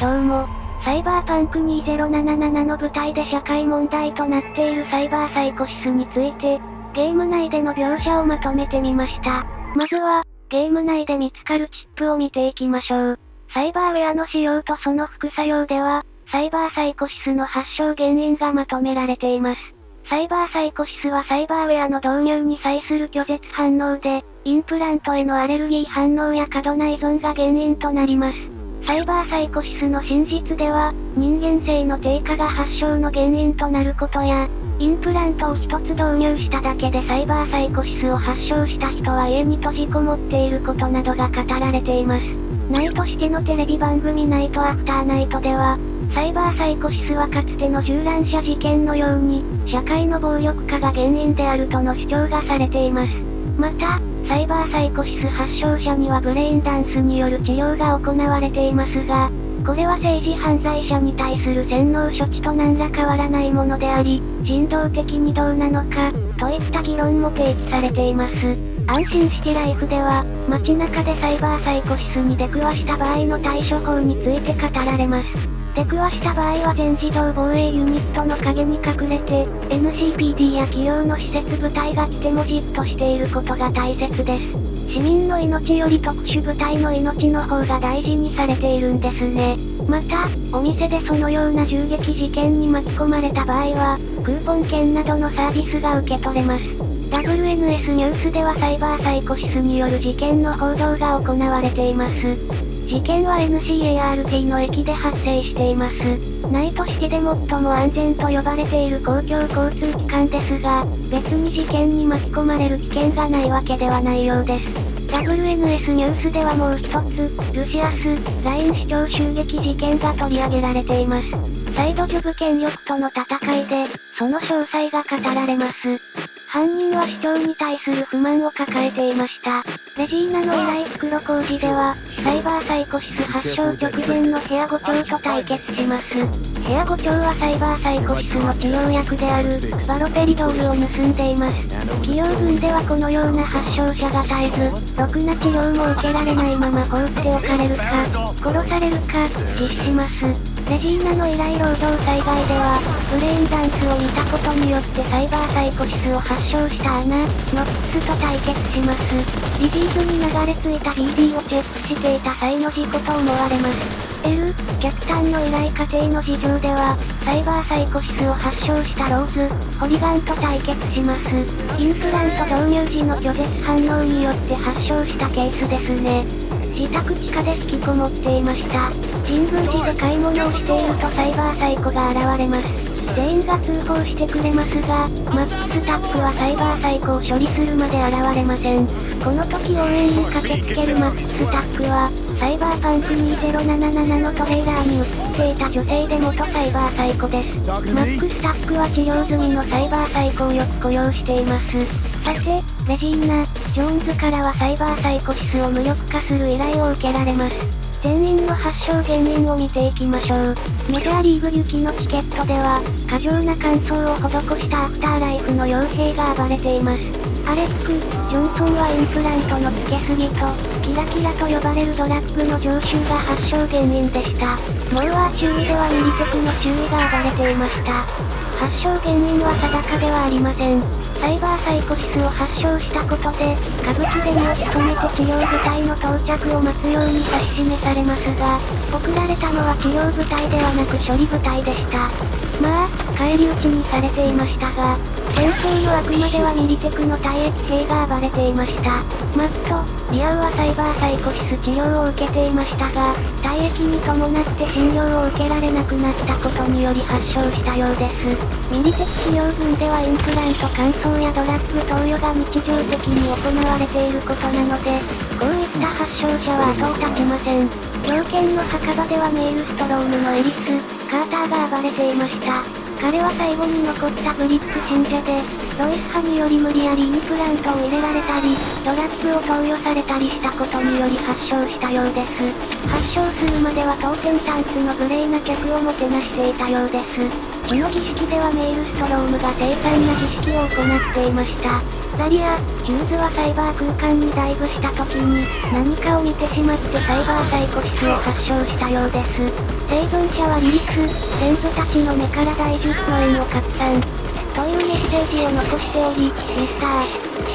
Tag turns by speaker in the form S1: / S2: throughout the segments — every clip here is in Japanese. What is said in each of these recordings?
S1: どうも。サイバーパンク2077の舞台で社会問題となっているサイバーサイコシスについて、ゲーム内での描写をまとめてみました。まずは、ゲーム内で見つかるチップを見ていきましょう。サイバーウェアの使用とその副作用では、サイバーサイコシスの発症原因がまとめられています。サイバーサイコシスはサイバーウェアの導入に際する拒絶反応で、インプラントへのアレルギー反応や過度な依存が原因となります。サイバーサイコシスの真実では、人間性の低下が発症の原因となることや、インプラントを一つ導入しただけでサイバーサイコシスを発症した人は家に閉じこもっていることなどが語られています。ナイトシティのテレビ番組ナイトアフターナイトでは、サイバーサイコシスはかつての銃乱射事件のように、社会の暴力化が原因であるとの主張がされています。また、サイバーサイコシス発症者にはブレインダンスによる治療が行われていますが、これは政治犯罪者に対する洗脳処置と何ら変わらないものであり、人道的にどうなのか、といった議論も提起されています。安心してライフでは、街中でサイバーサイコシスに出くわした場合の対処法について語られます。出くわした場合は全自動防衛ユニットの陰に隠れて、NCPD や企業の施設部隊が来てもじっとしていることが大切です。市民の命より特殊部隊の命の方が大事にされているんですね。また、お店でそのような銃撃事件に巻き込まれた場合は、クーポン券などのサービスが受け取れます。WNS ニュースではサイバーサイコシスによる事件の報道が行われています。事件は NCART の駅で発生しています。ナイトシティで最も安全と呼ばれている公共交通機関ですが、別に事件に巻き込まれる危険がないわけではないようです。WNS ニュースではもう一つ、ルシアス、ライン市長襲撃事件が取り上げられています。サイドジョブ権力との戦いで、その詳細が語られます。犯人は市長に対する不満を抱えていました。レジーナの依頼袋小路では、サイバーサイコシス発症直前の部屋5長と対決します。部屋5長はサイバーサイコシスの治療薬である、バロペリドールを盗んでいます。企業群ではこのような発症者が絶えず、ろくな治療も受けられないまま放っておかれるか、殺されるか、実施します。レジーナの依頼労働災害では、ブレインダンスを見たことによってサイバーサイコシスを発症したアナ、ノックスと対決します。リジーズに流れ着いた BD をチェックしていた際の事故と思われます。L、客単の依頼過程の事情では、サイバーサイコシスを発症したローズ、ホリガンと対決します。インプラント導入時の拒絶反応によって発症したケースですね。自宅地下で引きこもっていました。神宮寺で買い物をしているとサイバーサイコが現れます。全員が通報してくれますが、マックスタッフはサイバーサイコを処理するまで現れません。この時応援に駆けつけるマックスタッフは、サイバーパンク2077のトレーラーに映っていた女性で元サイバーサイコです。マックスタッフは治療済みのサイバーサイコをよく雇用しています。さて、レジーナ、ジョーンズからはサイバーサイコシスを無力化する依頼を受けられます。全員の発症原因を見ていきましょう。メジャーリーグ行きのチケットでは、過剰な乾燥を施したアフターライフの傭兵が暴れています。アレック・ジョンソンはインプラントのつけすぎと、キラキラと呼ばれるドラッグの常習が発症原因でした。モーアー注意ではミリテクの注意が暴れていました。発症原因は定かではありません。サイバーサイコシスを発症したことで、歌舞伎で身を潜めて治療部隊の到着を待つように指し示されますが、送られたのは治療部隊ではなく処理部隊でした。まあ、返り討ちにされていましたが、戦争のあくまではミリテクの退役兵が暴れていました。マット、リアウはサイバーサイコシス治療を受けていましたが、退役に伴って診療を受けられなくなったことにより発症したようです。ミリテク治療群ではインプラント乾燥やドラッグ投与が日常的に行われていることなので、こういった発症者は後を絶ちません。猟犬の墓場ではメイルストロームのエリス、カーターが暴れていました。彼は最後に残ったブリック信者で、ロイス派により無理やりインプラントを入れられたり、ドラッグを投与されたりしたことにより発症したようです。発症するまでは当店タンクの無礼な客をもてなしていたようです。この儀式ではメイルストロームが凄惨な儀式を行っていました。ザリア、ヒューズはサイバー空間にダイブした時に、何かを見てしまってサイバーサイコシスを発症したようです。生存者はリリス、先祖たちの目から大10億円を拡散。というメッセージを残しており、ミスター、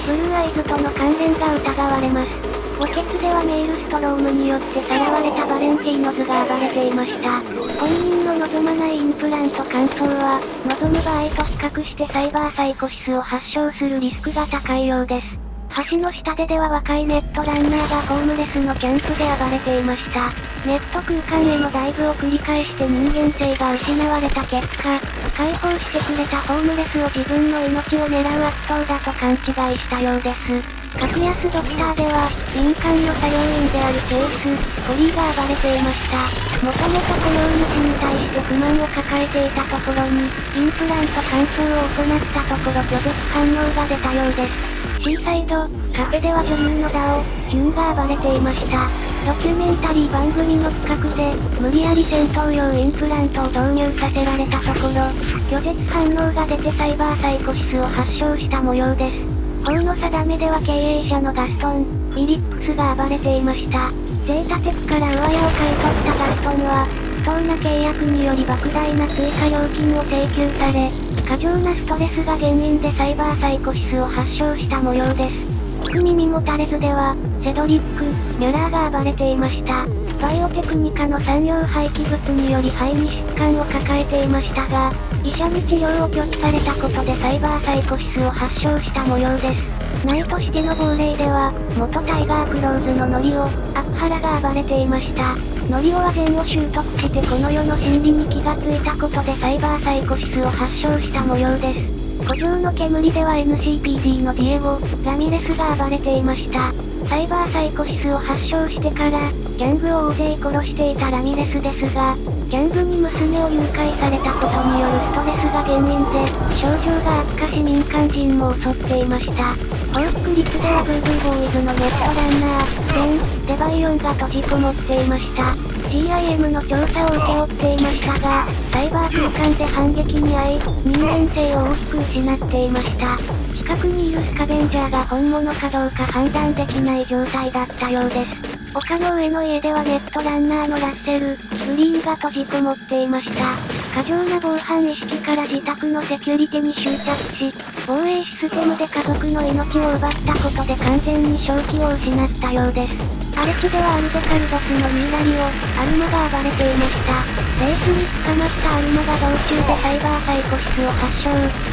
S1: ブルーアイズとの関連が疑われます。墓穴ではメールストロームによってさらわれたバレンティーノズが暴れていました。本人の望まないインプラント乾燥は、望む場合と比較してサイバーサイコシスを発症するリスクが高いようです。橋の下では若いネットランナーがホームレスのキャンプで暴れていました。ネット空間へのダイブを繰り返して人間性が失われた結果、解放してくれたホームレスを自分の命を狙う悪党だと勘違いしたようです。格安ドクターでは、民間の作業員であるチェイス、コリーが暴れていました。もともと雇用主に対して不満を抱えていたところに、インプラント乾燥を行ったところ拒絶反応が出たようです。シーサイド、カフェでは女優のダオ、キュンが暴れていました。ドキュメンタリー番組の企画で、無理やり戦闘用インプラントを導入させられたところ、拒絶反応が出てサイバーサイコシスを発症した模様です。法の定めでは経営者のガストン、フィリップスが暴れていました。ジェイタテクから上屋を買い取ったガストンは、不当な契約により莫大な追加料金を請求され、過剰なストレスが原因でサイバーサイコシスを発症した模様です。聞く耳もたれずでは、セドリック、ミュラーが暴れていました。バイオテクニカの産業廃棄物により肺に疾患を抱えていましたが、医者に治療を拒否されたことでサイバーサイコシスを発症した模様です。ナイトシティの亡霊では、元タイガークローズのノリオ、アクハラが暴れていました。ノリオは禅を習得してこの世の真理に気がついたことでサイバーサイコシスを発症した模様です。古城の煙では NCPD のディエゴ、ラミレスが暴れていました。サイバーサイコシスを発症してから、ギャングを大勢殺していたラミレスですが、ギャングに娘を誘拐されたことによるストレスが原因で、症状が悪化し民間人も襲っていました。報復率では VV ボーイズのネットランナー、デバイオンが閉じこもっていました。CIM の調査を請け負っていましたが、サイバー空間で反撃に遭い、人間性を大きく失っていました。近くにいるスカベンジャーが本物かどうか判断できない状態だったようです。丘の上の家ではネットランナーのラッセル、グリーンが閉じこもっていました。過剰な防犯意識から自宅のセキュリティに執着し、防衛システムで家族の命を奪ったことで完全に正気を失ったようです。アレキではアルデカルドスのユーラリオ、アルマが暴れていました。レースに捕まったアルマが道中でサイバーサイコシスを発症、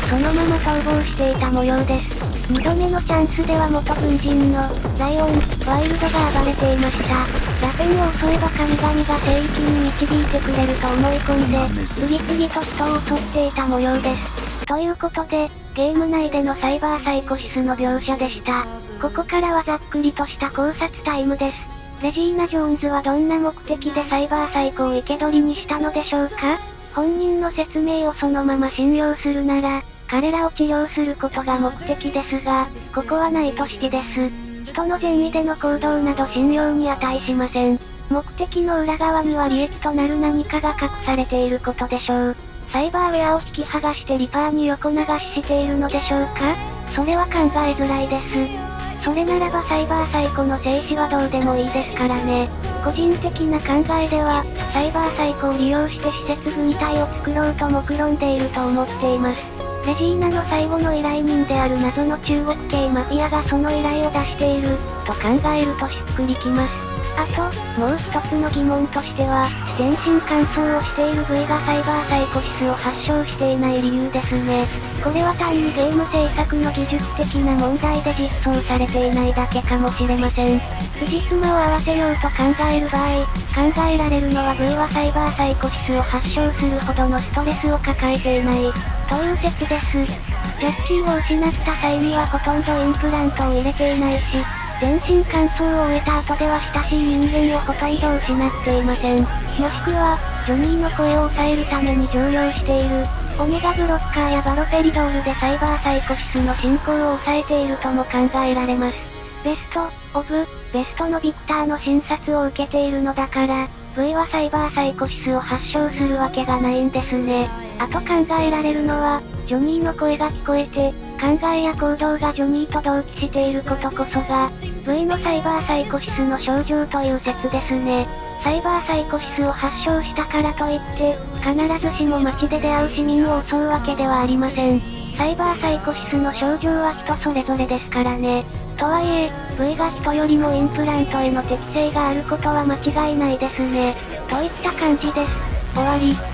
S1: そのまま逃亡していた模様です。2度目のチャンスでは元軍人のライオン、ワイルドが暴れていました。ラペンを襲えば神々が聖域に導いてくれると思い込んで、次々と人を襲っていた模様です。ということで、ゲーム内でのサイバーサイコシスの描写でした。ここからはざっくりとした考察タイムです。レジーナ・ジョーンズはどんな目的でサイバーサイコを生け捕りにしたのでしょうか？本人の説明をそのまま信用するなら、彼らを治療することが目的ですが、ここはナイトシティです。人の善意での行動など信用に値しません。目的の裏側には利益となる何かが隠されていることでしょう。サイバーウェアを引き剥がしてリパーに横流ししているのでしょうか？それは考えづらいです。それならばサイバーサイコの静止はどうでもいいですからね。個人的な考えでは、サイバーサイコを利用して施設軍隊を作ろうと目論んでいると思っています。レジーナの最後の依頼人である謎の中国系マフィアがその依頼を出している、と考えるとしっくりきます。あと、もう一つの疑問としては、全身乾燥をしている V がサイバーサイコシスを発症していない理由ですね。これは単にゲーム制作の技術的な問題で実装されていないだけかもしれません。辻褄を合わせようと考える場合、考えられるのは V はサイバーサイコシスを発症するほどのストレスを抱えていない、という説です。ジャッキーを失った際にはほとんどインプラントを入れていないし、全身乾燥を終えた後では親しい人間をほとんど失っていません。もしくは、ジョニーの声を抑えるために常用している、オメガブロッカーやバロペリドールでサイバーサイコシスの進行を抑えているとも考えられます。ベスト、オブ、ベストのビクターの診察を受けているのだから、V はサイバーサイコシスを発症するわけがないんですね。あと考えられるのは、ジョニーの声が聞こえて、考えや行動がジョニーと同期していることこそが、V のサイバーサイコシスの症状という説ですね。サイバーサイコシスを発症したからといって、必ずしも街で出会う市民を襲うわけではありません。サイバーサイコシスの症状は人それぞれですからね。とはいえ、V が人よりもインプラントへの適性があることは間違いないですね。といった感じです。終わり。